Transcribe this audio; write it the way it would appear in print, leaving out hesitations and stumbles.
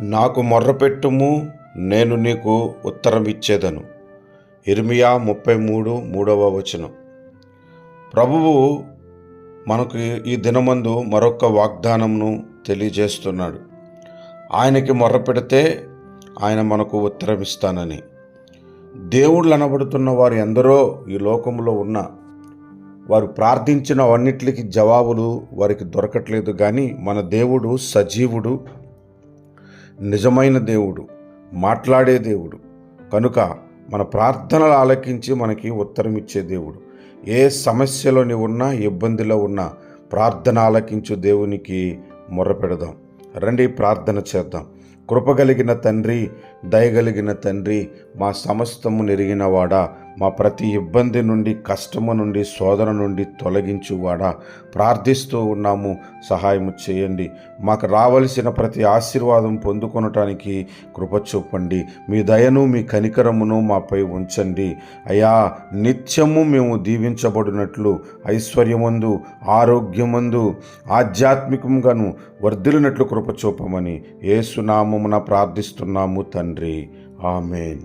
నాకు మొర్రపెట్టుము, నేను నీకు ఉత్తరం ఇచ్చేదను. ఇర్మియా 33:3. ప్రభువు మనకు ఈ దినమందు మరొక వాగ్దానంను తెలియజేస్తున్నాడు. ఆయనకి మొర్రపెడితే ఆయన మనకు ఉత్తరం ఇస్తానని. దేవుళ్ళు అనబడుతున్న వారు ఎందరో ఈ లోకంలో ఉన్న వారు ప్రార్థించిన అన్నిటికీ జవాబులు వారికి దొరకట్లేదు. కానీ మన దేవుడు సజీవుడు, నిజమైన దేవుడు, మాట్లాడే దేవుడు. కనుక మన ప్రార్థనలు ఆలకించి మనకి ఉత్తరం ఇచ్చే దేవుడు. ఏ సమస్యలో నీవు ఉన్నా, ఇబ్బందిలో ఉన్నా ప్రార్థన ఆలకించు దేవునికి మొర్రపెడదాం. రండి ప్రార్థన చేద్దాం. కృపగలిగిన తండ్రి, దయగలిగిన తండ్రి, మా సమస్తము నెరిగినవాడా, మా ప్రతి ఇబ్బంది నుండి, కష్టము నుండి, శోధన నుండి తొలగించువాడా, ప్రార్థిస్తూ ఉన్నాము. సహాయము చేయండి. మాకు రావలసిన ప్రతి ఆశీర్వాదం పొందుకొనటానికి కృప చూపండి. మీ దయను, మీ కనికరమును మాపై ఉంచండి. అయా, నిత్యము మేము దీవించబడినట్లు, ఐశ్వర్యమందు, ఆరోగ్యమందు, ఆధ్యాత్మికంగాను వర్ధిల్లినట్లు కృప చూపమని యేసు నామమున ప్రార్థిస్తున్నాము తండ్రి. ఆమేన్.